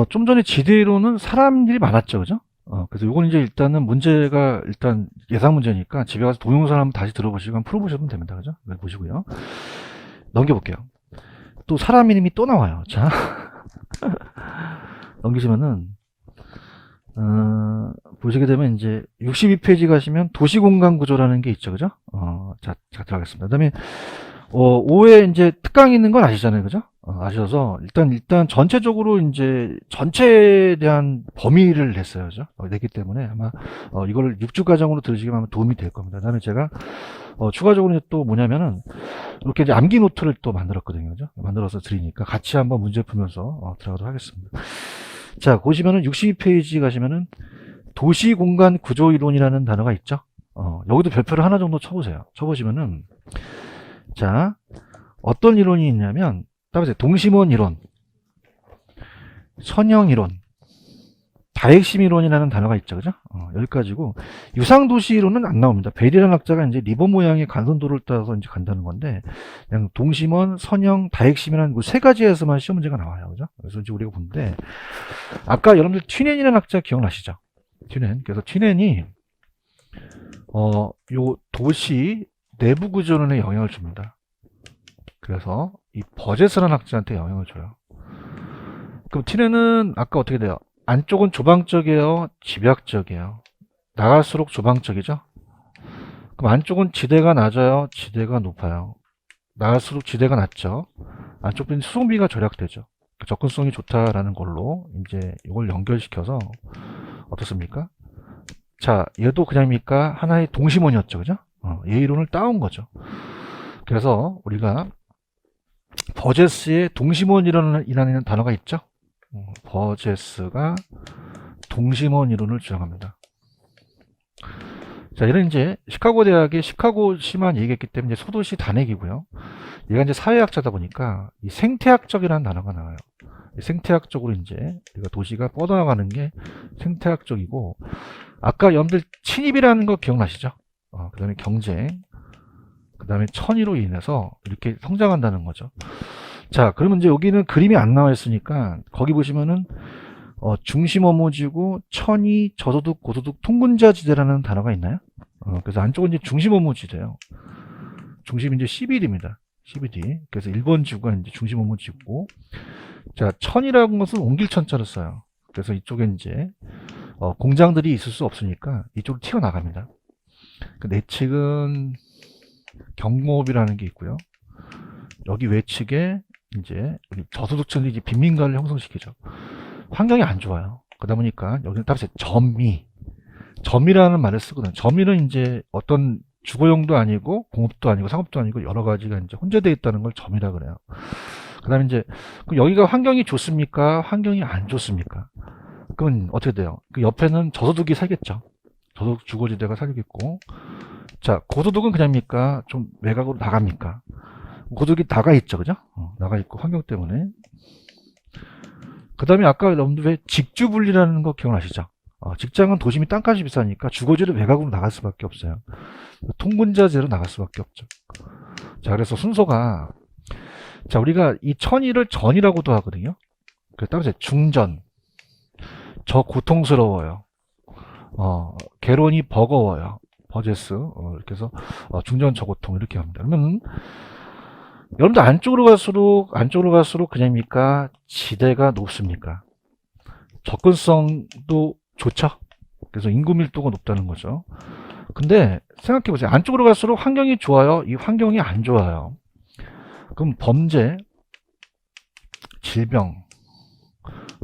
좀 전에 지대로는 사람들이 많았죠, 그죠? 그래서 요건 이제 일단은 문제가 일단 예상 문제니까 집에 가서 동영상 한번 다시 들어보시고 한번 풀어보시면 됩니다, 그죠? 네, 보시고요. 넘겨볼게요. 또 사람 이름이 또 나와요. 자, 넘기시면은, 보시게 되면 이제 62페이지 가시면 도시공간 구조라는 게 있죠, 그죠? 자, 들어가겠습니다. 그 다음에 5에 이제 특강이 있는 건 아시잖아요, 그죠? 아셔서 일단 전체적으로 이제 전체에 대한 범위를 냈어요, 그죠? 냈기 때문에 아마 이걸 6주 과정으로 들으시면 아마 도움이 될 겁니다. 그다음에 제가 추가적으로 이제 또 뭐냐면은 이렇게 이제 암기 노트를 또 만들었거든요, 그죠? 만들어서 드리니까 같이 한번 문제 풀면서 들어가도록 하겠습니다. 자, 보시면은 62페이지 가시면은 도시 공간 구조 이론이라는 단어가 있죠? 여기도 별표를 하나 정도 쳐보세요. 쳐보시면은 자, 어떤 이론이 있냐면 따라서 동심원 이론, 선형 이론, 다핵심 이론이라는 단어가 있죠, 그죠? 여기까지고 유상도시 이론은 안 나옵니다. 베리라는 학자가 이제 리본 모양의 간선도를 따라서 이제 간다는 건데 그냥 동심원, 선형, 다핵심이라는 그 세 가지에서만 시험 문제가 나와요, 그죠? 그래서 이제 우리가 보는데 아까 여러분들 튀넨이라는 학자 기억나시죠? 튀넨. 그래서 튀넨이 요 도시 내부 구조론에 영향을 줍니다. 그래서 이 버제스라는 학자한테 영향을 줘요. 그럼 튀넨은 아까 어떻게 돼요? 안쪽은 조방적이에요? 집약적이에요? 나갈수록 조방적이죠? 그럼 안쪽은 지대가 낮아요? 지대가 높아요? 나갈수록 지대가 낮죠? 안쪽은 수송비가 절약되죠. 접근성이 좋다라는 걸로 이제 이걸 연결시켜서 어떻습니까? 자, 얘도 그냥입니까? 하나의 동심원이었죠, 그죠? 얘 이론을 따온 거죠. 그래서 우리가 버제스의 동심원 이론이라는 단어가 있죠. 버제스가 동심원 이론을 주장합니다. 자, 얘는 이제 시카고 대학의 시카고시만 얘기했기 때문에 이제 소도시 단핵이고요. 얘가 이제 사회학자다 보니까 이 생태학적이라는 단어가 나와요. 생태학적으로 이제 우리가 도시가 뻗어나가는 게 생태학적이고, 아까 여러분들 침입이라는 거 기억나시죠? 그 다음에 경쟁, 그 다음에 천의로 인해서 이렇게 성장한다는 거죠. 자, 그러면 이제 여기는 그림이 안 나와 있으니까 거기 보시면은 중심 업무지구, 천의, 저소득, 고소득, 통근자 지대라는 단어가 있나요? 그래서 안쪽은 이제 중심 업무지대예요. 중심이 이제 CBD입니다. CBD. 그래서 1번 지구가 이제 중심 업무지구고, 자, 천이라는 것은 옮길천자를 써요. 그래서 이쪽에 이제 공장들이 있을 수 없으니까 이쪽으로 튀어나갑니다. 그 내측은 경공업이라는 게 있고요. 여기 외측에 이제 저소득층들이 이제 빈민가를 형성시키죠. 환경이 안 좋아요. 그러다 보니까 여기는 따라서 점이라는 말을 쓰거든요. 점이는 이제 어떤 주거용도 아니고 공업도 아니고 상업도 아니고 여러 가지가 이제 혼재되어 있다는 걸 점이라 그래요. 그다음에 이제 그럼 여기가 환경이 좋습니까? 환경이 안 좋습니까? 그럼 어떻게 돼요? 그 옆에는 저소득이 살겠죠. 저소득 주거지대가 살겠고, 자, 고소득은 그냥입니까? 좀 외곽으로 나갑니까? 고소득이 나가 있죠, 그죠? 나가 있고 환경 때문에. 그 다음에 아까 여러분들 왜 직주분리라는 거 기억나시죠? 직장은 도심이 땅값이 비싸니까 주거지를 외곽으로 나갈 수밖에 없어요. 통근자재로 나갈 수밖에 없죠. 자, 그래서 순서가, 자, 우리가 이 천의를 전이라고도 하거든요. 그래서 따라서 중전, 저 고통스러워요. 개론이 버거워요. 버제스, 이렇게 해서 중전 저고통 이렇게 합니다. 그러면 여러분들 안쪽으로 갈수록 그냥입니까? 지대가 높습니까? 접근성도 좋죠? 그래서 인구 밀도가 높다는 거죠. 근데 생각해 보세요. 안쪽으로 갈수록 환경이 좋아요? 이 환경이 안 좋아요. 그럼 범죄, 질병,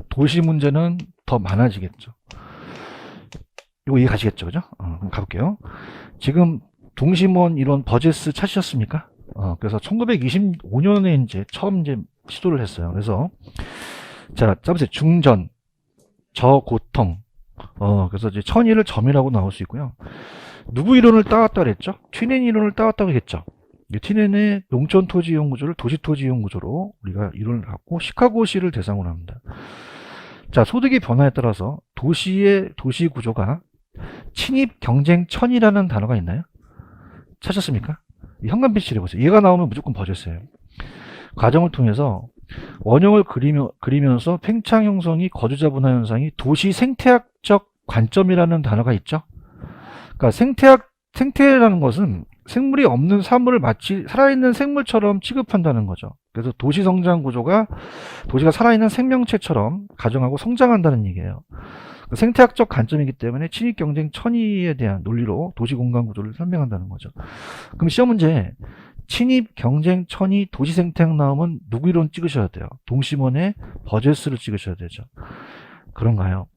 도시 문제는 더 많아지겠죠. 이거 이해 가시겠죠? 그죠? 그럼 가볼게요. 지금 동심원 이론 버제스 찾으셨습니까? 그래서 1925년에 이제 처음 이제 시도를 했어요. 그래서 자, 짜보세요. 중전, 저고통. 그래서 이제 천의를 점이라고 나올 수 있고요. 누구 이론을 따왔다 그랬죠? 튀넨 이론을 따왔다고 했죠. 튀넨의 농촌 토지 이용 구조를 도시 토지 이용 구조로 우리가 이론을 갖고 시카고시를 대상으로 합니다. 자, 소득의 변화에 따라서 도시의 도시 구조가 침입, 경쟁, 천이라는 단어가 있나요? 찾았습니까? 이 현관빛을 해보세요. 얘가 나오면 무조건 버졌어요. 과정을 통해서 원형을 그리면서 팽창 형성이 거주자 분화 현상이 도시 생태학적 관점이라는 단어가 있죠. 그러니까 생태라는 것은 생물이 없는 사물을 마치 살아있는 생물처럼 취급한다는 거죠. 그래서 도시 성장 구조가 도시가 살아있는 생명체처럼 가정하고 성장한다는 얘기예요. 생태학적 관점이기 때문에 친입 경쟁 천의에 대한 논리로 도시 공간 구조를 설명한다는 거죠. 그럼 시험 문제 친입 경쟁 천의 도시 생태학 나오면 누구 이론 찍으셔야 돼요? 동심원의 버제스를 찍으셔야 되죠. 그런가요?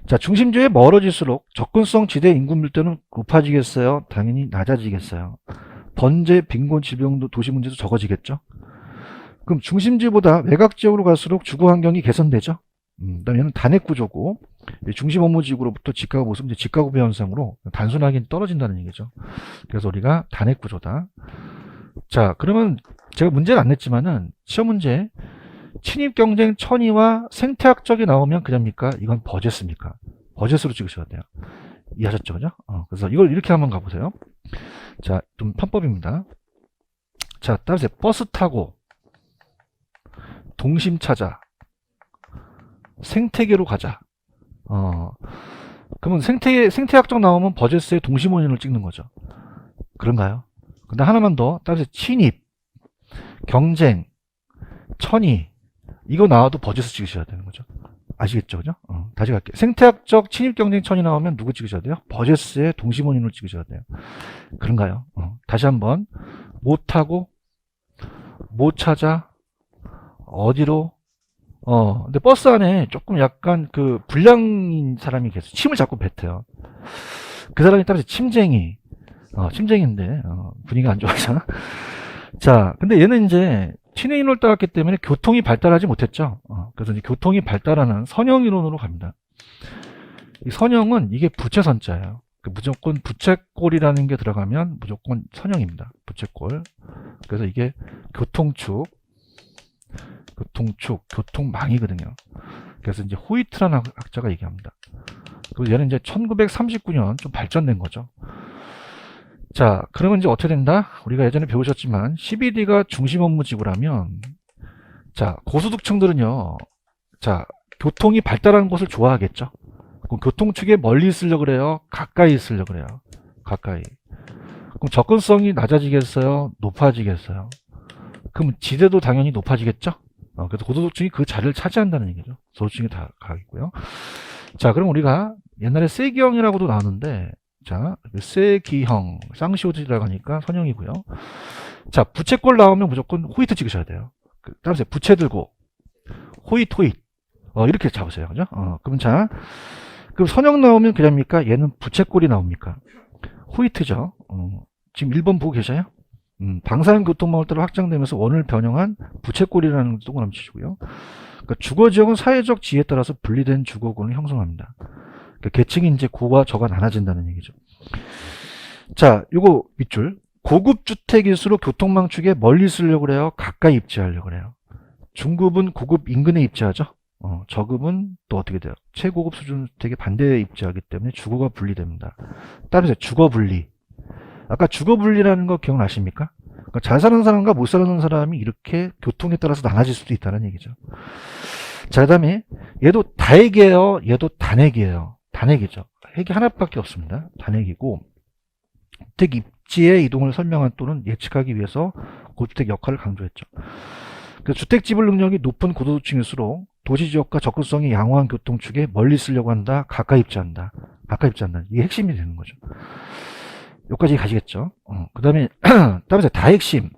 자, 중심지에 멀어질수록 접근성 지대 인구 밀도는 높아지겠어요? 당연히 낮아지겠어요. 번제, 빈곤, 질병도 도시 문제도 적어지겠죠? 그럼 중심지보다 외곽 지역으로 갈수록 주거 환경이 개선되죠? 그다음에 얘는 단핵 구조고 중심 업무 지구로부터 직가구 모습, 직가구 현상으로 단순하게 떨어진다는 얘기죠. 그래서 우리가 단핵 구조다. 자, 그러면 제가 문제를 안 냈지만은 시험 문제 친입 경쟁 천의와 생태학적이 나오면 그냥입니까? 이건 버제스입니까? 버제스로 찍으셔야 돼요. 이해하셨죠? 그죠? 그래서 이걸 이렇게 한번 가보세요. 자, 좀 편법입니다. 자, 따라서 버스 타고 동심 찾아 생태계로 가자. 그러면 생태학적 나오면 버제스의 동심 원인을 찍는 거죠. 그런가요? 근데 하나만 더, 따라서 친입, 경쟁, 천의, 이거 나와도 버제스 찍으셔야 되는 거죠. 아시겠죠? 그죠? 다시 갈게요. 생태학적 친입 경쟁 천이 나오면 누구 찍으셔야 돼요? 버제스의 동심 원인을 찍으셔야 돼요. 그런가요? 다시 한번. 못하고, 못 찾아, 어디로, 근데 버스 안에 조금 약간 그 불량인 사람이 계세요. 침을 자꾸 뱉어요. 그 사람이 따라서 침쟁이, 침쟁인데, 분위기가 안 좋아서. 자, 근데 얘는 이제 친의 인을 따랐기 때문에 교통이 발달하지 못했죠. 그래서 이제 교통이 발달하는 선형 이론으로 갑니다. 이 선형은 이게 부채선자예요. 무조건 부채꼴이라는 게 들어가면 무조건 선형입니다. 부채꼴. 그래서 이게 교통축, 교통망이거든요. 그래서 이제 호이트라는 학자가 얘기합니다. 그리고 얘는 이제 1939년 좀 발전된 거죠. 자, 그러면 이제 어떻게 된다? 우리가 예전에 배우셨지만 12D가 중심 업무 지구라면, 자, 고소득층들은요, 자, 교통이 발달하는 곳을 좋아하겠죠. 그럼 교통축에 멀리 있으려고 그래요? 가까이 있으려고 그래요? 가까이. 그럼 접근성이 낮아지겠어요? 높아지겠어요? 그럼 지대도 당연히 높아지겠죠? 그래서 고소득층이 그 자리를 차지한다는 얘기죠. 소득층이 다 가겠고요. 자, 그럼 우리가 옛날에 세기형이라고도 나왔는데, 자, 세기형, 쌍시오즈라고 하니까 선형이고요. 자, 부채꼴 나오면 무조건 호이트 찍으셔야 돼요. 따라서 부채 들고, 호이트. 이렇게 잡으세요. 그죠? 그럼 자, 그럼 선형 나오면 그냥입니까? 얘는 부채꼴이 나옵니까? 호이트죠. 지금 1번 보고 계셔요? 방사형 교통망을 따라 확장되면서 원을 변형한 부채꼴이라는 동그라미 치시고요. 그러니까 주거지역은 사회적 지위에 따라서 분리된 주거군을 형성합니다. 그러니까 계층이 이제 고와 저가 나눠진다는 얘기죠. 자, 요거 밑줄. 고급 주택일수록 교통망 축에 멀리 있으려고 그래요? 가까이 입지하려고 그래요? 중급은 고급 인근에 입지하죠? 저급은 또 어떻게 돼요? 최고급 수준 주택에 반대에 입지하기 때문에 주거가 분리됩니다. 따라서 주거 분리. 아까 주거 분리라는 거 기억나십니까? 그러니까 잘 사는 사람과 못 사는 사람이 이렇게 교통에 따라서 나눠질 수도 있다는 얘기죠. 자, 그 다음에 얘도 다핵이에요? 얘도 단핵이에요? 단핵이죠. 핵이 하나밖에 없습니다. 단핵이고, 주택 입지의 이동을 설명한 또는 예측하기 위해서 고주택 역할을 강조했죠. 그래서 주택 지불 능력이 높은 고도층일수록 도시지역과 접근성이 양호한 교통축에 멀리 쓰려고 한다. 가까이 입지한다. 가까이 입지한다. 이게 핵심이 되는 거죠. 여기까지 가시겠죠. 그 다음에 따라서 다핵심.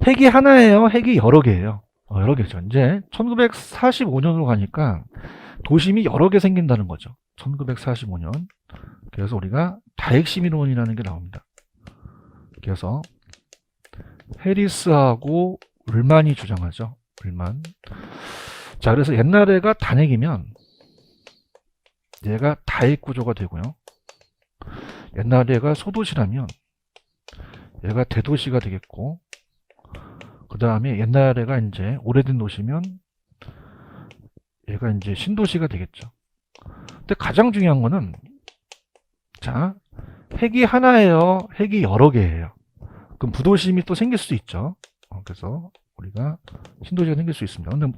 핵이 하나예요? 핵이 여러 개예요? 여러 개죠. 이제 1945년으로 가니까 도심이 여러 개 생긴다는 거죠. 1945년. 그래서 우리가 다핵심 이론이라는 게 나옵니다. 그래서 해리스하고 울만이 주장하죠. 울만. 자, 그래서 옛날에가 단핵이면 얘가 다핵 구조가 되고요. 옛날에가 소도시라면 얘가 대도시가 되겠고, 그 다음에 옛날에가 이제 오래된 도시면 얘가 이제 신도시가 되겠죠. 근데 가장 중요한 거는, 자, 핵이 하나예요? 핵이 여러 개예요? 그럼 부도심이 또 생길 수 있죠. 그래서 우리가 신도시가 생길 수 있습니다. 근데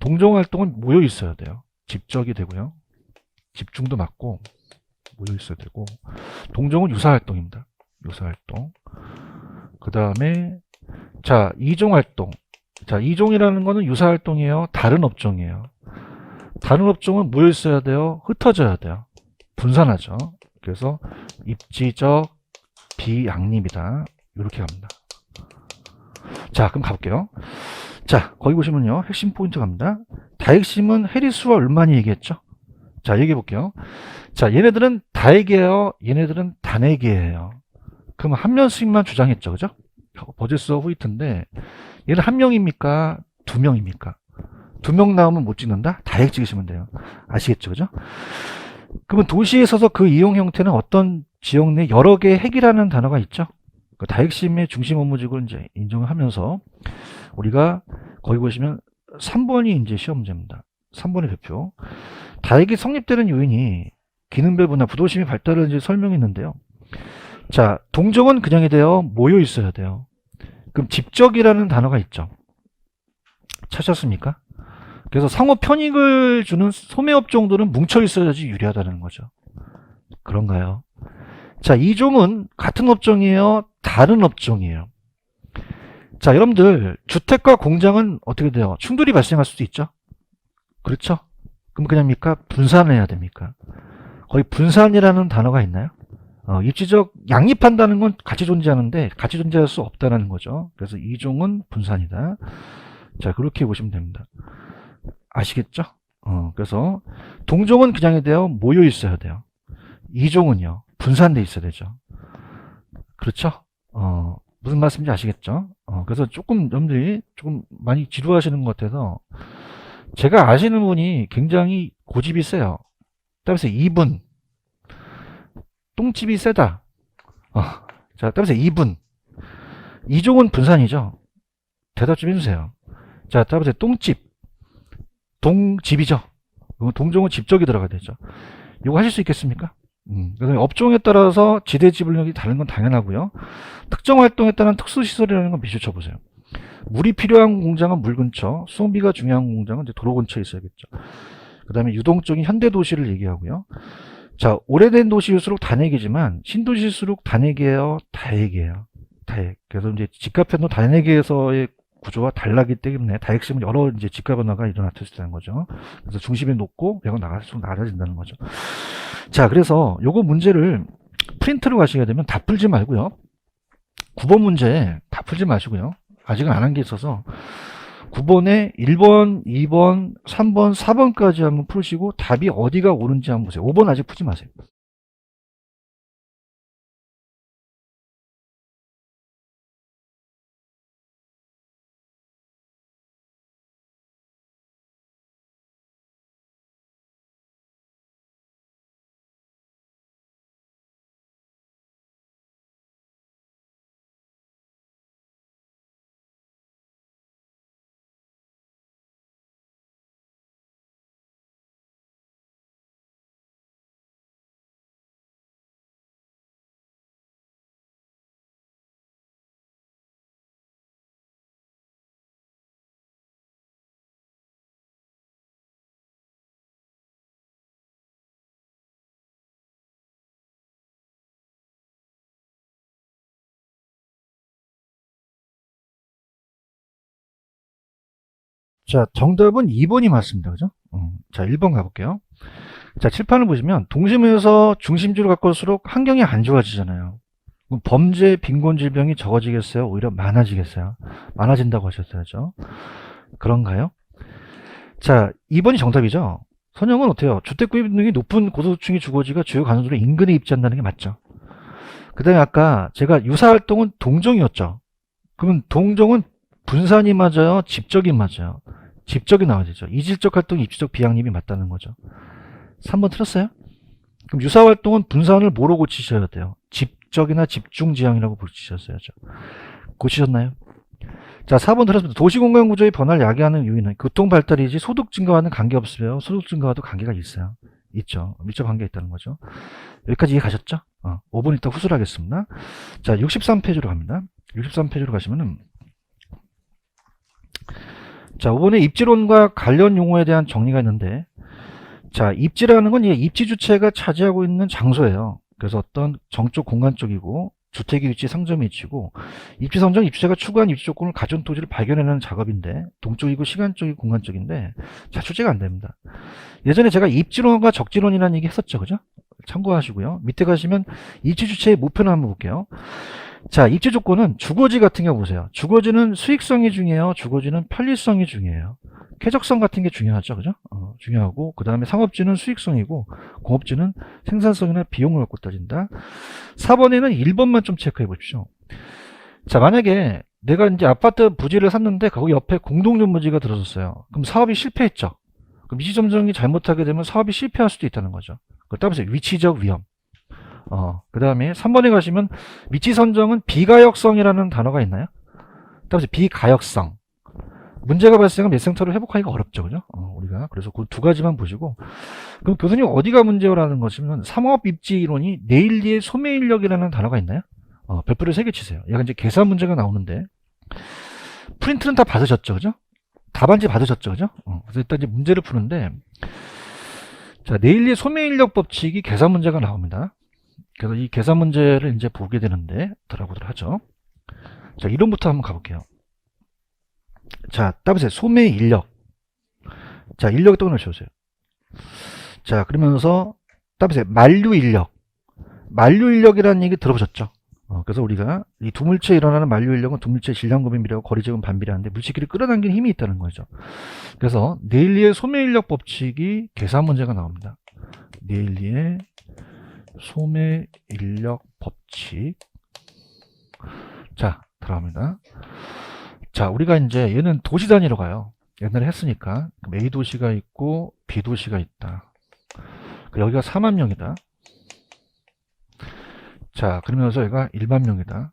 동정활동은 모여 있어야 돼요. 집적이 되고요. 집중도 맞고 모여 있어야 되고, 동정은 유사활동입니다. 유사활동. 그 다음에 자, 이종활동. 자, 이종이라는 거는 유사활동이에요. 다른 업종이에요. 다른 업종은 모여 있어야 돼요. 흩어져야 돼요. 분산하죠. 그래서 입지적 비양립이다. 이렇게 갑니다. 자, 그럼 가볼게요. 자, 거기 보시면요. 핵심 포인트 갑니다. 다핵심은 해리수와 얼마니 얘기했죠? 자, 얘기해 볼게요. 자, 얘네들은 다핵이에요. 얘네들은 단핵이에요. 그럼 한 명씩만 주장했죠. 그죠? 버제스와 후이트인데, 얘는 한 명입니까? 두 명입니까? 두 명 나오면 못 찍는다? 다핵 찍으시면 돼요. 아시겠죠? 그죠? 그러면 도시에 있어서 그 이용 형태는 어떤 지역 내 여러 개의 핵이라는 단어가 있죠? 그 다핵심의 중심 업무직을 이제 인정을 하면서, 우리가 거기 보시면 3번이 이제 시험 문제입니다. 3번의 대표. 다핵이 성립되는 요인이 기능별 분화, 부도심의 발달을 이제 설명했는데요. 자, 동정은 그냥이 돼요. 모여 있어야 돼요. 그럼 집적이라는 단어가 있죠. 찾았습니까? 그래서 상호 편익을 주는 소매업종들은 뭉쳐 있어야지 유리하다는 거죠. 그런가요? 자, 이종은 같은 업종이에요? 다른 업종이에요? 자, 여러분들 주택과 공장은 어떻게 돼요? 충돌이 발생할 수도 있죠. 그렇죠? 그럼 그냥입니까? 분산해야 됩니까? 거기 분산이라는 단어가 있나요? 입지적 양립한다는 건 같이 존재하는데 같이 존재할 수 없다는 거죠. 그래서 이종은 분산이다. 자, 그렇게 보시면 됩니다. 아시겠죠? 그래서 동종은 그냥이 돼요. 모여 있어야 돼요. 이종은요. 분산돼 있어야 되죠. 그렇죠? 무슨 말씀인지 아시겠죠? 그래서 조금 여러분들이 조금 많이 지루하시는 것 같아서, 제가 아시는 분이 굉장히 고집이 세요. 따라서 2분 똥집이 세다. 자, 따라서 2분 이종은 분산이죠. 대답 좀 해주세요. 자, 따라서 똥집 동집이죠. 동종은 집적이 들어가야 되죠. 이거 하실 수 있겠습니까? 그래서 업종에 따라서 지대 지불력이 다른 건 당연하고요. 특정 활동에 따른 특수시설이라는 건 비추쳐 보세요. 물이 필요한 공장은 물 근처, 수송비가 중요한 공장은 이제 도로 근처에 있어야겠죠. 그 다음에 유동적인 현대 도시를 얘기하고요. 자, 오래된 도시일수록 단핵이지만 신도시일수록 단핵이에요, 다핵이에요. 다핵. 그래서 이제 집값 변동 단핵에서의 구조와 달라기 때문에 다핵심은 여러 이제 집값 변화가 일어났을 수 있다는 거죠. 그래서 중심이 높고 배가 나갈수록 낮아진다는 거죠. 자, 그래서 요거 문제를 프린트로 가시게 되면 다 풀지 말고요. 9번 문제 다 풀지 마시고요. 아직은 안 한 게 있어서 9번에 1번, 2번, 3번, 4번까지 한번 풀으시고 답이 어디가 옳은지 한번 보세요. 5번 아직 풀지 마세요. 자, 정답은 2번이 맞습니다. 그죠? 자, 1번 가볼게요. 자, 칠판을 보시면 동심에서 중심지로 가까울수록 환경이 안 좋아지잖아요. 그럼 범죄, 빈곤, 질병이 적어지겠어요? 오히려 많아지겠어요? 많아진다고 하셨어야죠. 그런가요? 자, 2번이 정답이죠. 선영은 어때요? 주택 구입 능력이 높은 고소득층의 주거지가 주요 간선도로 인근에 입지한다는 게 맞죠. 그 다음에 아까 제가 유사활동은 동정이었죠. 그러면 동정은 분산이 맞아요? 집적이 맞아요? 집적이 나와야 되죠. 이질적 활동이 입지적 비양립이 맞다는 거죠. 3번 틀렸어요? 그럼 유사활동은 분산을 뭐로 고치셔야 돼요? 집적이나 집중지향이라고 고치셨어야죠. 고치셨나요? 자, 4번 들었습니다. 도시공간 구조의 변화를 야기하는 요인은 교통발달이지 소득 증가와는 관계없어요. 소득 증가와도 관계가 있어요. 있죠. 밀접 관계가 있다는 거죠. 여기까지 이해 가셨죠? 5분 있다 후술하겠습니다. 자, 63페이지로 갑니다. 63페이지로 가시면은 자, 이번에 입지론과 관련 용어에 대한 정리가 있는데, 자, 입지라는 건 입지 주체가 차지하고 있는 장소예요. 그래서 어떤 정적 공간 쪽이고, 주택의 위치, 상점의 위치고, 입지 선정, 입주자가 추구한 입지 조건을 가전 토지를 발견해내는 작업인데, 동쪽이고 시간적이고 공간적인데, 자, 출제가 안 됩니다. 예전에 제가 입지론과 적지론이라는 얘기 했었죠. 그죠? 참고하시고요. 밑에 가시면 입지 주체의 모표를 한번 볼게요. 자, 입지 조건은 주거지 같은 경우 보세요. 주거지는 수익성이 중요해요. 주거지는 편리성이 중요해요. 쾌적성 같은 게 중요하죠. 그죠? 중요하고, 그 다음에 상업지는 수익성이고, 공업지는 생산성이나 비용을 갖고 따진다. 4번에는 1번만 좀 체크해 보십시오. 자, 만약에 내가 이제 아파트 부지를 샀는데, 거기 옆에 공동전부지가 들어섰어요. 그럼 사업이 실패했죠. 그럼 위치점정이 잘못하게 되면 사업이 실패할 수도 있다는 거죠. 따라서 위치적 위험. 그 다음에 3번에 가시면 위치 선정은 비가역성이라는 단어가 있나요? 따라서 비가역성. 문제가 발생하면 매생터를 회복하기가 어렵죠. 그죠? 우리가. 그래서 그 두 가지만 보시고. 그럼 교수님 어디가 문제라는 것이면 상업입지이론이 내일리의 소매인력이라는 단어가 있나요? 별표를 3개 치세요. 얘가 이제 계산 문제가 나오는데 프린트는 다 받으셨죠. 그죠? 답안지 받으셨죠. 그죠? 그래서 일단 이제 문제를 푸는데 자, 내일리의 소매인력 법칙이 계산 문제가 나옵니다. 그래서 이 계산 문제를 이제 보게 되는데 들어보도록 하죠. 자, 이론부터 한번 가볼게요. 자, 따보세요. 소매인력. 자, 인력을 떠나셔보세요. 자, 그러면서 따보세요. 만류인력. 만류인력이라는 얘기 들어보셨죠? 그래서 우리가 이 두물체에 일어나는 만류인력은 두물체 질량급임이라고 거리제금 반비례하는데 물질끼리 끌어당기는 힘이 있다는 거죠. 그래서 네일리의 소매인력 법칙이 계산 문제가 나옵니다. 네일리의 소매인력 법칙. 자, 들어갑니다. 자, 우리가 이제 얘는 도시 단위로 가요. 옛날에 했으니까. 그럼 A 도시가 있고 B 도시가 있다. 여기가 4만 명이다. 자, 그러면서 얘가 1만 명이다.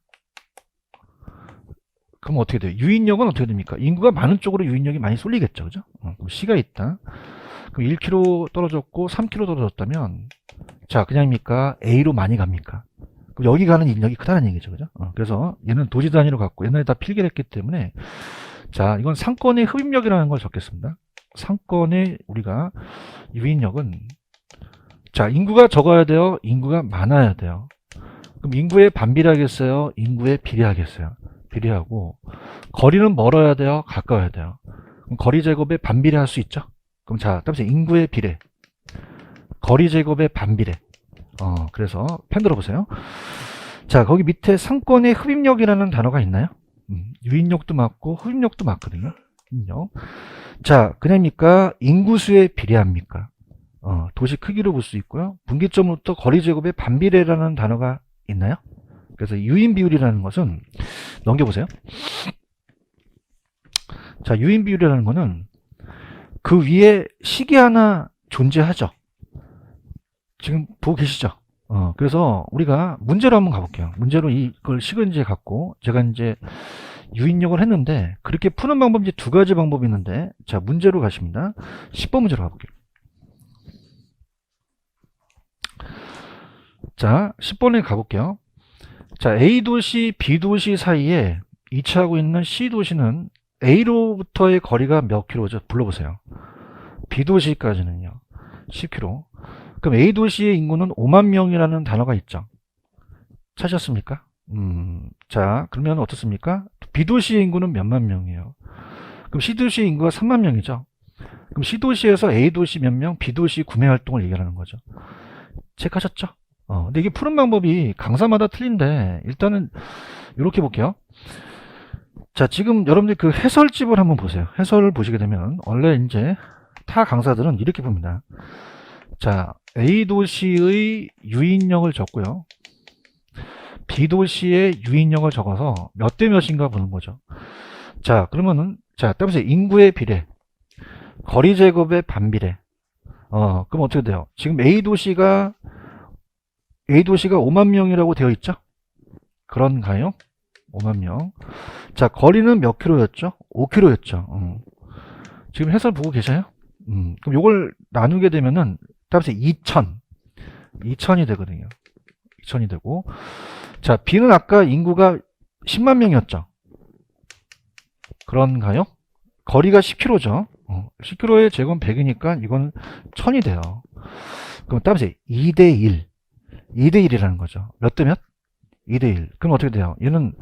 그럼 어떻게 돼요? 유인력은 어떻게 됩니까? 인구가 많은 쪽으로 유인력이 많이 쏠리겠죠. 그죠? 그럼 C가 있다. 그럼 1km 떨어졌고 3km 떨어졌다면 자, 그냥입니까? A로 많이 갑니까? 그럼 여기 가는 인력이 크다는 얘기죠. 그죠? 그래서 얘는 도시 단위로 갔고 옛날에 다 필기를 했기 때문에 자, 이건 상권의 흡입력이라는 걸 적겠습니다. 상권의 우리가 유인력은 자, 인구가 적어야 돼요? 인구가 많아야 돼요? 그럼 인구에 반비례하겠어요? 인구에 비례하겠어요? 비례하고 거리는 멀어야 돼요? 가까워야 돼요? 그럼 거리 제곱에 반비례할 수 있죠? 그럼 자, 따라서 인구의 비례, 거리 제곱에 반비례. 그래서 펜 들어보세요. 자, 거기 밑에 상권의 흡입력이라는 단어가 있나요? 유인력도 맞고 흡입력도 맞거든요. 흡입력. 자, 그냥입니까? 인구수에 비례합니까? 도시 크기로 볼 수 있고요. 분기점부터 거리 제곱에 반비례라는 단어가 있나요? 그래서 유인 비율이라는 것은 넘겨보세요. 자, 유인 비율이라는 것은 그 위에 식이 하나 존재하죠. 지금 보고 계시죠? 그래서 우리가 문제로 한번 가볼게요. 문제로 이걸 식을 이제 갖고 제가 이제 유인력을 했는데 그렇게 푸는 방법이 이제 두 가지 방법이 있는데 자, 문제로 가십니다. 10번 문제로 가볼게요. 자, 10번에 가볼게요. 자, A도시, B도시 사이에 위치하고 있는 C도시는 A로부터의 거리가 몇 킬로죠? 불러보세요. B도시까지는요. 10km. 그럼 A도시의 인구는 5만 명이라는 단어가 있죠. 찾으셨습니까? 자, 그러면 어떻습니까? B도시의 인구는 몇만 명이에요. 그럼 C도시의 인구가 3만 명이죠. 그럼 C도시에서 A도시 몇 명, B도시 구매 활동을 얘기하는 거죠. 체크하셨죠? 근데 이게 푸는 방법이 강사마다 틀린데 일단은 이렇게 볼게요. 자, 지금 여러분들 그 해설집을 한번 보세요. 해설을 보시게 되면 원래 이제 타 강사들은 이렇게 봅니다. 자, A도시의 유인력을 적고요. B도시의 유인력을 적어서 몇 대 몇인가 보는 거죠. 자, 그러면은 자, 따라서 인구의 비례, 거리 제곱의 반비례. 그럼 어떻게 돼요? 지금 A도시가 5만 명이라고 되어 있죠? 그런가요? 5만 명. 자, 거리는 몇 킬로였죠? 5km였죠. 지금 해설 보고 계셔요? 그럼 요걸 나누게 되면은 따라서 2000이 되거든요. 2000이 되고 자, B는 아까 인구가 10만 명이었죠? 그런가요? 거리가 10km죠. 10km의 제곱은 100이니까 이건 1000이 돼요. 그럼 따라서 2대1. 2대1이라는 거죠. 몇 대 몇? 2대1. 그럼 어떻게 돼요? 얘는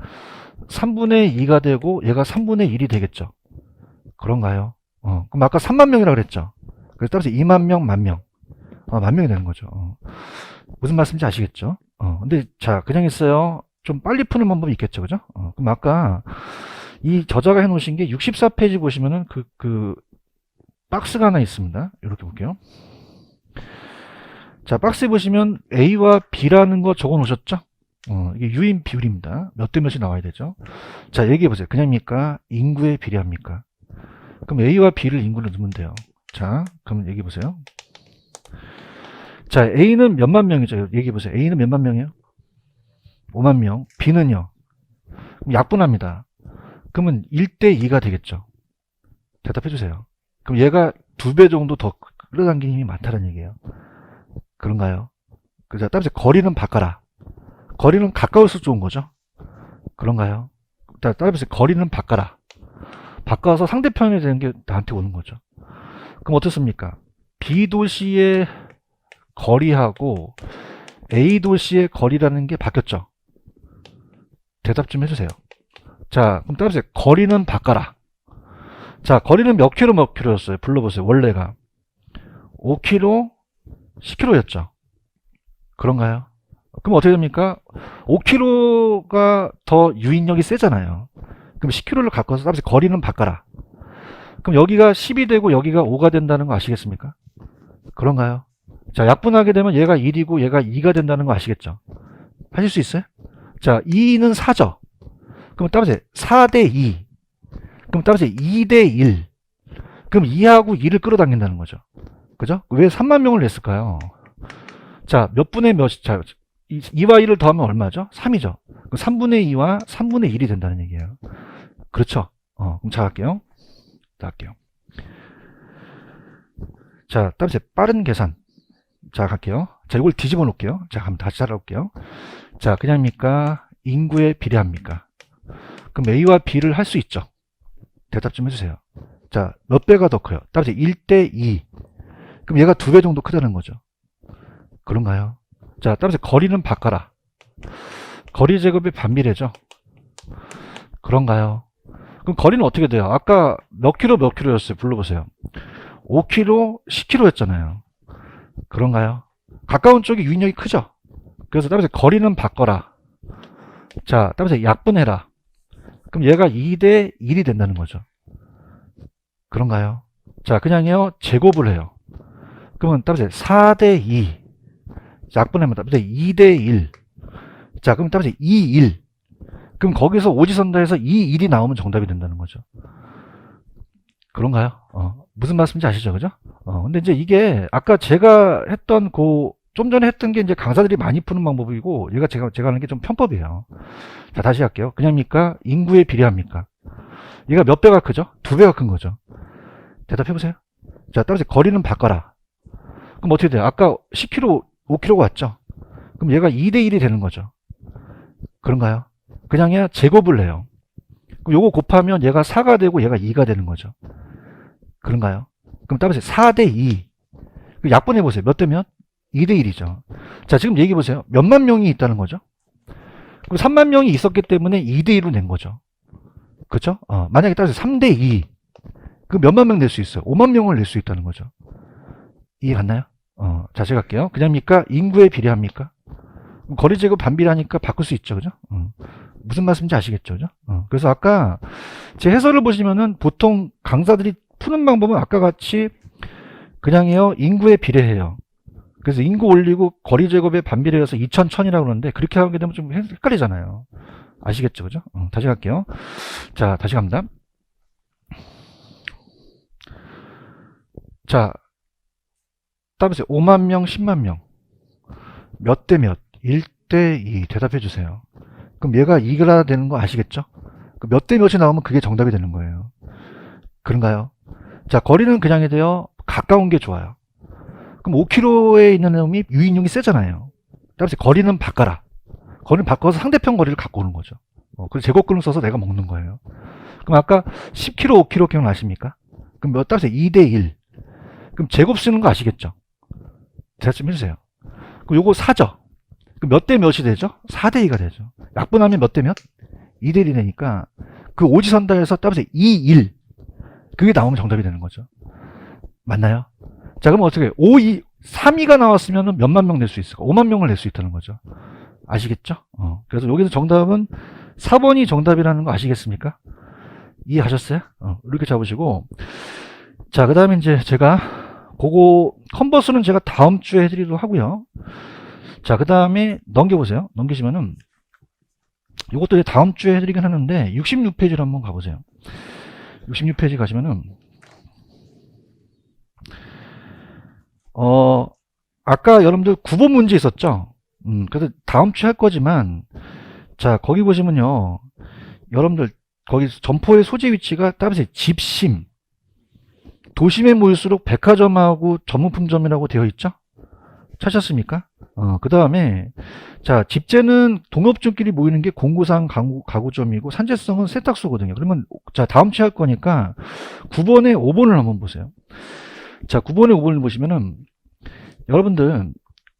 3분의 2가 되고 얘가 3분의 1이 되겠죠. 그런가요? 그럼 아까 3만 명이라고 그랬죠. 그래서 따라서 2만 명, 만 명. 만 명이 되는 거죠. 무슨 말씀인지 아시겠죠? 근데 자, 그냥 있어요. 좀 빨리 푸는 방법이 있겠죠. 그죠? 그럼 아까 이 저자가 해 놓으신 게 64페이지 보시면은 그 박스가 하나 있습니다. 이렇게 볼게요. 자, 박스에 보시면 A와 B라는 거 적어 놓으셨죠? 이게 유인 비율입니다. 몇 대 몇이 나와야 되죠? 자, 얘기해 보세요. 그냥입니까? 인구에 비례합니까? 그럼 A와 B를 인구로 넣으면 돼요. 자, 그럼 얘기해 보세요. 자, A는 몇만 명이죠? 얘기해 보세요. A는 몇만 명이에요? 5만 명. B는요? 그럼 약분합니다. 그러면 1대2가 되겠죠? 대답해 주세요. 그럼 얘가 2배 정도 더 끌어당기는 힘이 많다는 얘기예요. 그런가요? 그죠? 따라서 거리는 바꿔라. 거리는 가까울수록 좋은 거죠? 그런가요? 따라서 거리는 바꿔라. 바꿔서 상대편이 되는 게 나한테 오는 거죠. 그럼 어떻습니까? B 도시의 거리하고 A 도시의 거리라는 게 바뀌었죠? 대답 좀 해주세요. 자, 그럼 따라서 거리는 바꿔라. 자, 거리는 몇 킬로 몇 킬로였어요? 불러보세요. 원래가 5킬로, 10킬로였죠. 그런가요? 그럼 어떻게 됩니까? 5킬로가 더 유인력이 세잖아요. 그럼 10킬로를 바꿔서 따라서 거리는 바꿔라. 그럼 여기가 10이 되고 여기가 5가 된다는 거 아시겠습니까? 그런가요? 자, 약분하게 되면 얘가 1이고 얘가 2가 된다는 거 아시겠죠? 하실 수 있어요? 자, 2는 4죠. 그럼 따라서 4대2. 그럼 따라서 2대1. 그럼 2하고 2를 끌어당긴다는 거죠. 그죠? 왜 3만 명을 냈을까요? 자, 몇 분의 몇, 자, 2와 1을 더하면 얼마죠? 3이죠. 그럼 3분의 2와 3분의 1이 된다는 얘기예요. 그렇죠? 그럼 자, 할게요. 자, 할게요. 자, 따라서 빠른 계산. 자, 갈게요. 자, 이걸 뒤집어 놓을게요. 자, 한번 다시 잘라볼게요. 자, 그냥입니까? 인구에 비례합니까? 그럼 A와 B를 할 수 있죠. 대답 좀 해주세요. 자, 몇 배가 더 커요? 따라서 1대2. 그럼 얘가 2배 정도 크다는 거죠. 그런가요? 자, 따라서 거리는 바꿔라. 거리 제곱이 반비례죠. 그런가요? 그럼 거리는 어떻게 돼요? 아까 몇 킬로 몇 킬로였어요? 불러보세요. 5킬로, 10킬로였잖아요. 그런가요? 가까운 쪽이 유인력이 크죠? 그래서 따라서 거리는 바꿔라. 자, 따라서 약분해라. 그럼 얘가 2대 1이 된다는 거죠. 그런가요? 자, 그냥요, 제곱을 해요. 그러면 따라서 4대 2. 약분하면 따라서 2대 1. 자, 그럼 따라서 2, 1. 그럼 거기서 오지선다에서 2, 1이 나오면 정답이 된다는 거죠. 그런가요? 무슨 말씀인지 아시죠? 그죠? 근데 이제 이게 아까 제가 했던 좀 전에 했던 게 이제 강사들이 많이 푸는 방법이고, 제가 하는 게 좀 편법이에요. 자, 다시 할게요. 그냥입니까? 인구에 비례합니까? 얘가 몇 배가 크죠? 2배가 큰 거죠. 대답해보세요. 자, 따라서 거리는 바꿔라. 그럼 어떻게 돼요? 아까 10km, 5km가 왔죠? 그럼 얘가 2대1이 되는 거죠. 그런가요? 그냥이야 제곱을 해요. 그럼 요거 곱하면 얘가 4가 되고 얘가 2가 되는 거죠. 그런가요? 그럼 따라서 4대2. 약분해보세요. 몇 대면? 2대1이죠. 자, 지금 얘기해보세요. 몇만 명이 있다는 거죠? 그럼 3만 명이 있었기 때문에 2대1로 낸 거죠. 그쵸? 만약에 따라서 3대2. 그럼 몇만 명 낼 수 있어요? 5만 명을 낼 수 있다는 거죠. 이해 갔나요? 자, 제가 할게요. 그냥입니까? 인구에 비례합니까? 거리 제곱 반비례하니까 바꿀 수 있죠. 그죠? 무슨 말씀인지 아시겠죠? 그죠? 그래서 아까 제 해설을 보시면은 보통 강사들이 푸는 방법은 아까 같이 그냥요, 인구에 비례해요. 그래서 인구 올리고 거리 제곱에 반비례해서 2000, 1000이라고 그러는데 그렇게 하게 되면 좀 헷갈리잖아요. 아시겠죠? 그죠? 다시 갈게요. 자, 다시 갑니다. 자, 따보세요. 5만 명, 10만 명. 몇 대 몇? 1대 2. 대답해 주세요. 그럼 얘가 2가 되는 거 아시겠죠? 몇 대 몇이 나오면 그게 정답이 되는 거예요. 그런가요? 자, 거리는 그냥이 돼요. 가까운 게 좋아요. 그럼 5km에 있는 놈이 유인력이 세잖아요. 따라서 거리는 바꿔라. 거리는 바꿔서 상대편 거리를 갖고 오는 거죠. 그래서 제곱근을 써서 내가 먹는 거예요. 그럼 아까 10kg, 5kg 기억나십니까? 그럼 몇 따라서 2대1. 그럼 제곱 쓰는 거 아시겠죠? 대답 좀 해주세요. 그럼 요거 4죠? 그럼 몇 대 몇이 되죠? 4대2가 되죠. 약분하면 몇 대 몇? 2대1이 되니까 그 오지선다에서 따라서 2, 1. 그게 나오면 정답이 되는 거죠. 맞나요? 자, 그럼 어떻게 5, 2, 3, 2가 나왔으면 몇만 명 낼 수 있을까? 5만 명을 낼 수 있다는 거죠. 아시겠죠? 그래서 여기서 정답은 4번이 정답이라는 거 아시겠습니까? 이해하셨어요? 이렇게 잡으시고. 자, 그 다음에 이제 제가 그거 컨버스는 제가 다음 주에 해드리도록 하고요. 자, 그 다음에 넘겨보세요. 넘기시면은 이것도 다음 주에 해드리긴 하는데 66페이지로 한번 가보세요. 66페이지 가시면은 아까 여러분들 9번 문제 있었죠? 그래서 다음 주에 할 거지만, 자, 거기 보시면요. 여러분들, 거기 점포의 소재 위치가 따라서 집심. 도심에 모일수록 백화점하고 전문품점이라고 되어 있죠? 찾았습니까? 그 다음에, 자, 집재는 동업종끼리 모이는 게 공구상 가구점이고, 산재성은 세탁소거든요. 그러면, 자, 다음 주에 할 거니까, 9번에 5번을 한번 보세요. 자, 9번에 5번을 보시면은, 여러분들,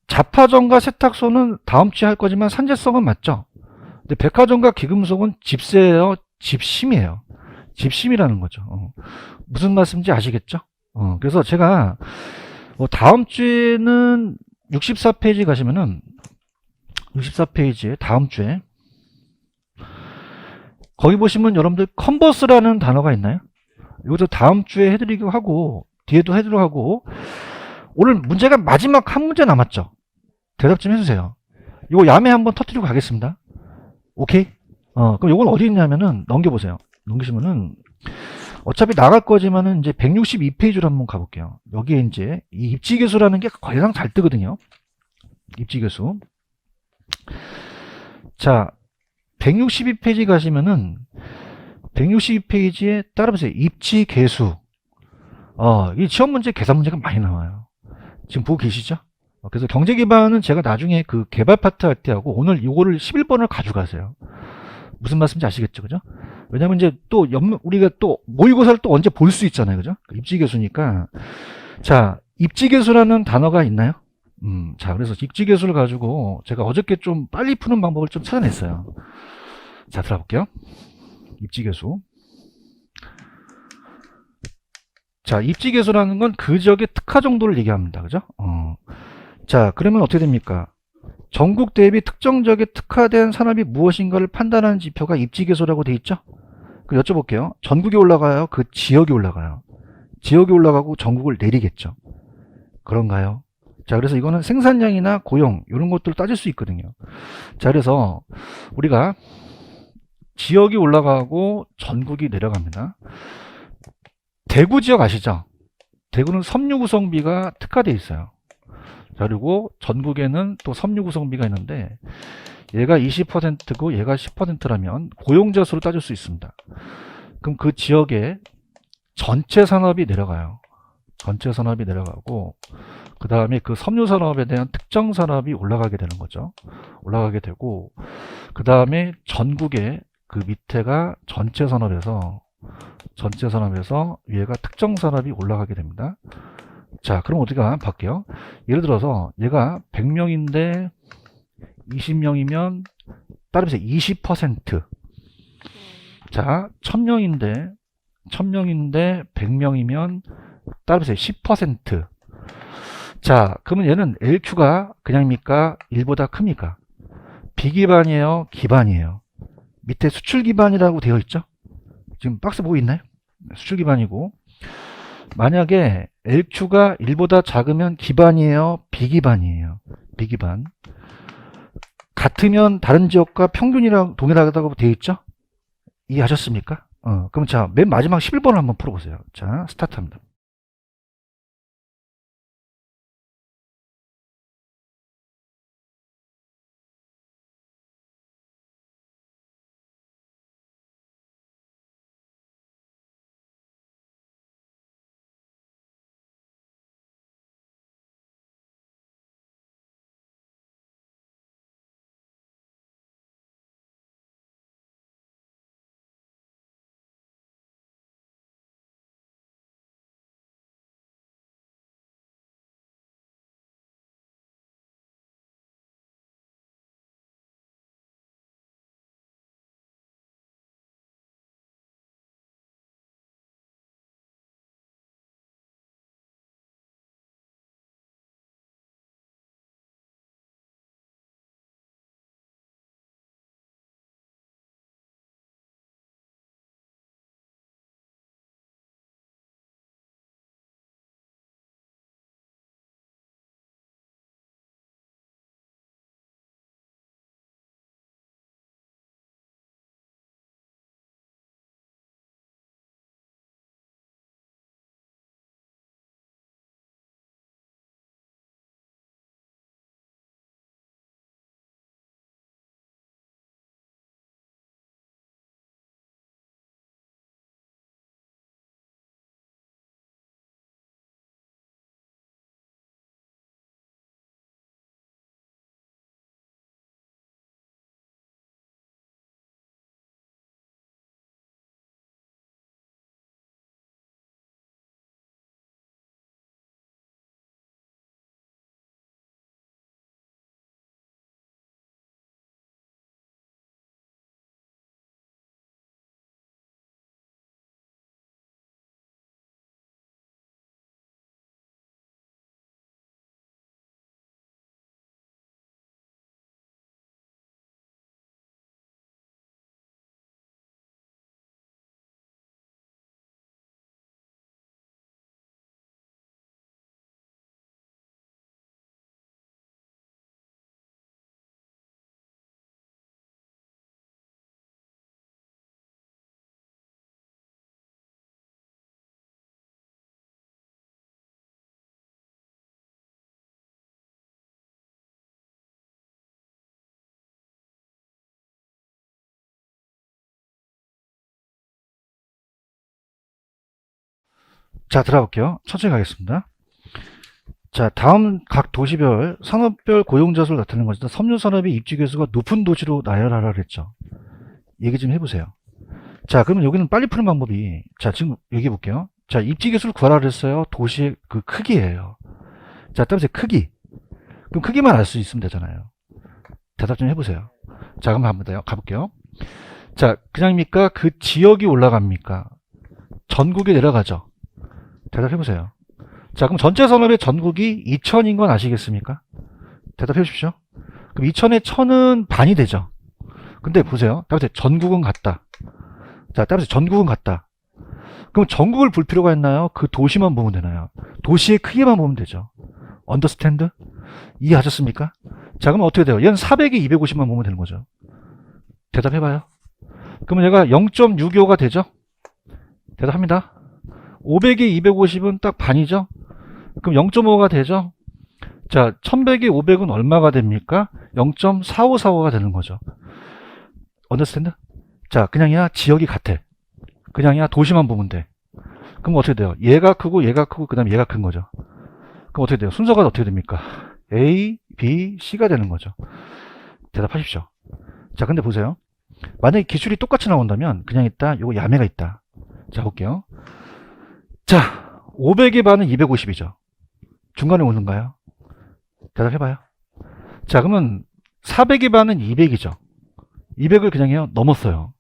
자파점과 세탁소는 다음 주에 할 거지만 산재성은 맞죠? 근데 백화점과 기금속은 집세예요, 집심이에요. 집심이라는 거죠. 무슨 말씀인지 아시겠죠? 그래서 제가 다음 주에는 64페이지 가시면은 64페이지에 다음 주에 거기 보시면 여러분들 컨버스라는 단어가 있나요? 이것도 다음 주에 해드리기로 하고 뒤에도 해드리기로 하고 오늘 문제가 마지막 한 문제 남았죠? 대답 좀 해주세요. 이거 야매 한번 터뜨리고 가겠습니다. 오케이? 그럼 이건 어디 있냐면은 넘겨보세요. 넘기시면은 어차피 나갈 거지만은 이제 162페이지로 한번 가볼게요. 여기에 이제 이 입지계수라는 게 가장 잘 뜨거든요. 입지계수. 자, 162페이지 가시면은 162페이지에 따라보세요. 입지계수. 이 시험 문제, 계산 문제가 많이 나와요. 지금 보고 계시죠? 그래서 경제 기반은 제가 나중에 그 개발 파트 할 때 하고 오늘 이거를 11번을 가져가세요. 무슨 말씀인지 아시겠죠? 그죠? 왜냐면 이제 또 우리가 또 모의고사를 또 언제 볼 수 있잖아요. 그죠? 입지계수니까. 자, 입지계수라는 단어가 있나요? 자, 그래서 입지계수를 가지고 제가 어저께 좀 빨리 푸는 방법을 좀 찾아냈어요. 자, 들어볼게요. 입지계수. 자, 입지계수라는 건 그 지역의 특화 정도를 얘기합니다. 그죠? 자, 그러면 어떻게 됩니까? 전국 대비 특정 지역에 특화된 산업이 무엇인가를 판단하는 지표가 입지계수라고 돼 있죠? 그 여쭤볼게요. 전국이 올라가요? 그 지역이 올라가요? 지역이 올라가고 전국을 내리겠죠. 그런가요? 자, 그래서 이거는 생산량이나 고용 이런 것들을 따질 수 있거든요. 자, 그래서 우리가 지역이 올라가고 전국이 내려갑니다. 대구 지역 아시죠? 대구는 섬유 구성비가 특화되어 있어요. 자, 그리고 전국에는 또 섬유 구성비가 있는데 얘가 20%고 얘가 10%라면 고용자 수를 따질 수 있습니다. 그럼 그 지역에 전체 산업이 내려가요. 전체 산업이 내려가고 그 다음에 그 섬유 산업에 대한 특정 산업이 올라가게 되는 거죠. 올라가게 되고 그 다음에 전국에 그 밑에가 전체 산업에서 위에가 특정 산업이 올라가게 됩니다. 자, 그럼 어디가 바뀌어요? 예를 들어서 얘가 100명인데 20명이면 따라서 20%. 자, 1000명인데 100명이면 따라서 10%. 자, 그러면 얘는 LQ가 그냥입니까? 1보다 큽니까? 비기반이에요? 기반이에요? 밑에 수출 기반이라고 되어 있죠? 지금 박스 보고 있나요? 수출 기반이고 만약에 LQ가 1보다 작으면 기반이에요? 비기반이에요? 비기반. 같으면 다른 지역과 평균이랑 동일하다고 되어 있죠? 이해하셨습니까? 그럼 자, 맨 마지막 11번을 한번 풀어보세요. 자, 스타트합니다. 자, 들어볼게요. 천천히 가겠습니다. 자, 다음 각 도시별, 산업별 고용자 수를 나타내는 것이다. 섬유산업의 입지계수가 높은 도시로 나열하라 그랬죠. 얘기 좀 해보세요. 자, 그러면 여기는 빨리 푸는 방법이, 자, 지금 얘기해 볼게요. 자, 입지계수를 구하라 그랬어요. 도시의 그 크기예요. 자, 따라서 크기. 그럼 크기만 알 수 있으면 되잖아요. 대답 좀 해보세요. 자, 그럼 한번 가볼게요. 자, 그냥입니까? 그 지역이 올라갑니까? 전국이 내려가죠. 대답해보세요. 자, 그럼 전체 산업의 전국이 2000인 건 아시겠습니까? 대답해 주십시오. 그럼 2000의 1000은 반이 되죠. 근데 보세요. 따라서 전국은 같다. 자, 따라서 전국은 같다. 그럼 전국을 볼 필요가 있나요? 그 도시만 보면 되나요? 도시의 크기만 보면 되죠. 언더스탠드? 이해하셨습니까? 자, 그럼 어떻게 돼요? 얘는 400에 250만 보면 되는 거죠. 대답해봐요. 그러면 얘가 0.625가 되죠? 대답합니다. 500에 250은 딱 반이죠? 그럼 0.5가 되죠? 자, 1100에 500은 얼마가 됩니까? 0.4545가 되는 거죠. 언더스탠드? 자, 그냥이야 지역이 같아. 그냥이야 도시만 보면 돼. 그럼 어떻게 돼요? 얘가 크고 얘가 크고 그 다음에 얘가 큰 거죠. 그럼 어떻게 돼요? 순서가 어떻게 됩니까? A, B, C가 되는 거죠. 대답하십시오. 자, 근데 보세요. 만약에 기출이 똑같이 나온다면 그냥 있다, 요거 야매가 있다. 자, 볼게요. 자, 500의 반은 250이죠. 중간에 오는가요? 대답해봐요. 자, 그러면 400의 반은 200이죠. 200을 그냥 해요? 넘었어요.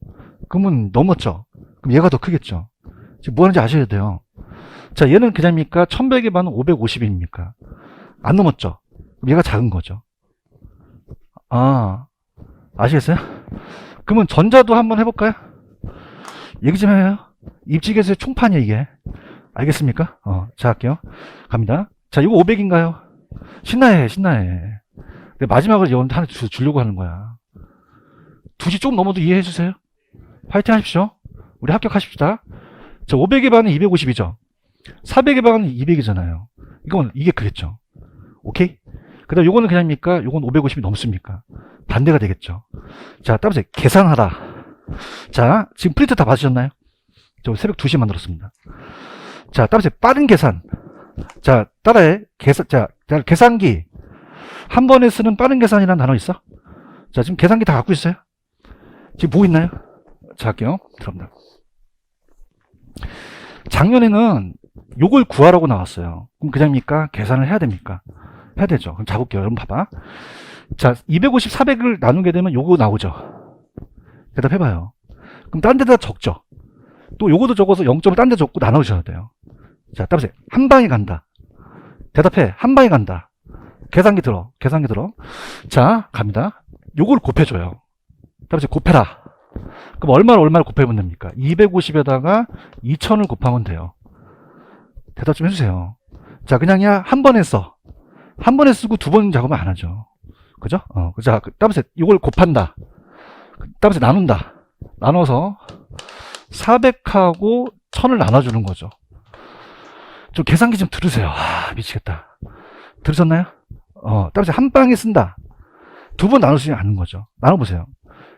그러면 넘었죠. 그럼 얘가 더 크겠죠. 지금 뭐 하는지 아셔야 돼요. 자, 얘는 그냥입니까? 1100의 반은 550입니까? 안 넘었죠. 그럼 얘가 작은 거죠. 아, 아시겠어요? 그러면 전자도 한번 해볼까요? 얘기 좀 해요. 입지계수의 총판이에요, 이게. 알겠습니까? 자, 할게요. 갑니다. 자, 이거 500인가요? 신나해, 신나해. 마지막으로 이건 하나 주려고 하는 거야. 2시 조금 넘어도 이해해 주세요. 화이팅 하십시오. 우리 합격하십시다. 자, 500의 반은 250이죠. 400의 반은 200이잖아요. 이게 크겠죠. 오케이? 그 다음 요거는 그냥입니까? 요건 550이 넘습니까? 반대가 되겠죠. 자, 따라서 계산하라. 자, 지금 프린트 다 받으셨나요? 저 새벽 2시에 만들었습니다. 자, 따라서 빠른 계산. 자, 따라해. 자, 계산기. 한 번에 쓰는 빠른 계산이라는 단어 있어? 자, 지금 계산기 다 갖고 있어요? 지금 보고 있나요? 자, 할게요. 들어갑니다. 작년에는 요걸 구하라고 나왔어요. 그럼 그냥입니까? 계산을 해야 됩니까? 해야 되죠. 그럼 잡을게요. 여러분 봐봐. 자, 250, 400을 나누게 되면 요거 나오죠. 대답해봐요. 그럼 딴 데다 적죠. 또 요거도 적어서 0점을 딴 데 적고 나눠주셔야 돼요. 자, 따라서 한 방에 간다. 대답해. 한 방에 간다. 계산기 들어. 계산기 들어. 자, 갑니다. 요걸 곱해줘요. 따라서 곱해라. 그럼 얼마를 곱해보면 됩니까? 250에다가 2000을 곱하면 돼요. 대답 좀 해주세요. 자, 그냥이야 한 번에 써. 한 번에 쓰고 두 번 작업은 안 하죠. 그죠? 자, 따라서 이걸 곱한다. 따라서 나눈다. 나눠서 400하고 1000을 나눠주는 거죠. 좀 계산기 좀 들으세요. 아, 미치겠다. 들으셨나요? 따라서 한 방에 쓴다. 두 번 나누지 않는 거죠. 나눠보세요.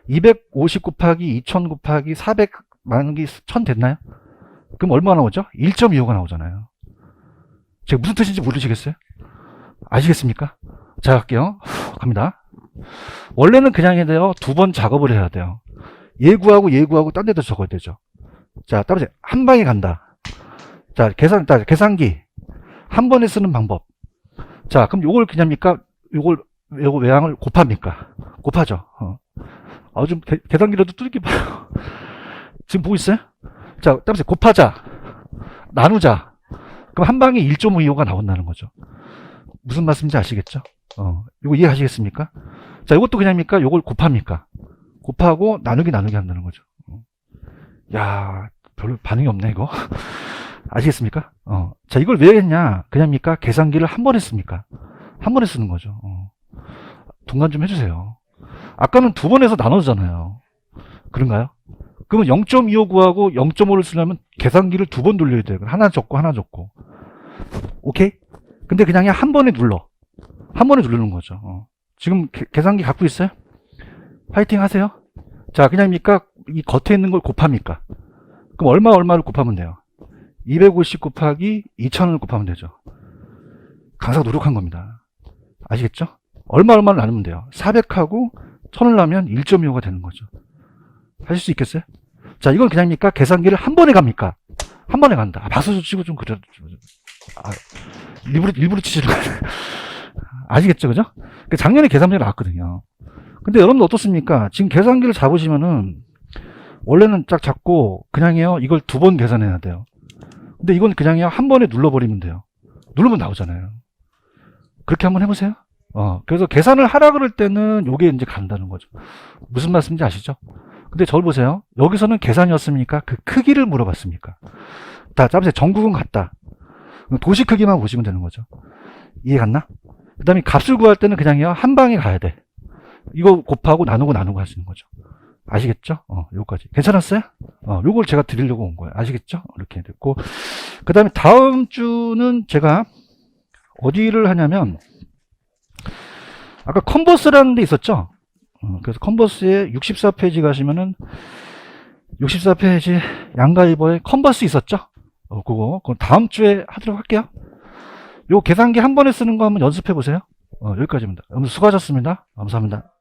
250 곱하기 2000 곱하기 400 나누기 1000 됐나요? 그럼 얼마 나오죠? 1.25가 나오잖아요. 제가 무슨 뜻인지 모르시겠어요? 아시겠습니까? 자, 갈게요. 갑니다. 원래는 그냥 해야 돼요. 두 번 작업을 해야 돼요. 예구하고 딴 데도 적어야 되죠. 자, 따라서 한 방에 간다. 자, 계산기. 한 번에 쓰는 방법. 자, 그럼 요걸 그냥입니까? 요거 외항을 곱합니까? 곱하죠. 좀 계산기라도 뚫기 봐요. 지금 보고 있어요? 자, 따라서 곱하자. 나누자. 그럼 한 방에 1.25가 나온다는 거죠. 무슨 말씀인지 아시겠죠? 이거 이해하시겠습니까? 자, 이것도 그냥입니까? 요걸 곱합니까? 곱하고 나누기 한다는 거죠. 야, 별로 반응이 없네, 이거. 아시겠습니까? 자, 이걸 왜 했냐? 그냥입니까? 계산기를 한 번 했습니까? 한 번에 쓰는 거죠. 동감 좀 해주세요. 아까는 두 번 해서 나눠주잖아요. 그런가요? 그러면 0.25 구하고 0.5를 쓰려면 계산기를 두 번 돌려야 돼요. 하나 적고. 오케이? 근데 그냥 한 번에 눌러. 한 번에 누르는 거죠. 지금 계산기 갖고 있어요? 파이팅 하세요. 자, 그냥입니까? 이 겉에 있는 걸 곱합니까? 그럼 얼마를 곱하면 돼요? 250 곱하기 2000을 곱하면 되죠. 강사가 노력한 겁니다. 아시겠죠? 얼마를 나누면 돼요. 400하고 1000을 나면 1.25가 되는 거죠. 하실 수 있겠어요? 자, 이건 그냥입니까? 계산기를 한 번에 갑니까? 한 번에 간다. 박수 치고 좀 그래. 일부러 치시는 거예요. 아시겠죠? 그죠? 작년에 계산기가 나왔거든요. 근데 여러분들 어떻습니까? 지금 계산기를 잡으시면은, 원래는 딱 잡고, 그냥요, 이걸 2번 계산해야 돼요. 근데 이건 그냥요, 한 번에 눌러버리면 돼요. 누르면 나오잖아요. 그렇게 한번 해보세요. 그래서 계산을 하라 그럴 때는 요게 이제 간다는 거죠. 무슨 말씀인지 아시죠? 근데 저를 보세요. 여기서는 계산이었습니까? 그 크기를 물어봤습니까? 자, 짜보세요. 전국은 같다. 도시 크기만 보시면 되는 거죠. 이해 갔나? 그 다음에 값을 구할 때는 그냥요, 한 방에 가야 돼. 이거 곱하고 나누고 하시는 거죠. 아시겠죠? 요까지. 괜찮았어요? 요걸 제가 드리려고 온 거예요. 아시겠죠? 이렇게 됐고. 그 다음에 다음 주는 제가 어디를 하냐면, 아까 컨버스라는 데 있었죠? 그래서 컨버스에 64페이지 가시면은 64페이지 양가이버에 컨버스 있었죠? 그거 다음 주에 하도록 할게요. 요 계산기 한 번에 쓰는 거 한번 연습해 보세요. 여기까지입니다. 여러분 수고하셨습니다. 감사합니다.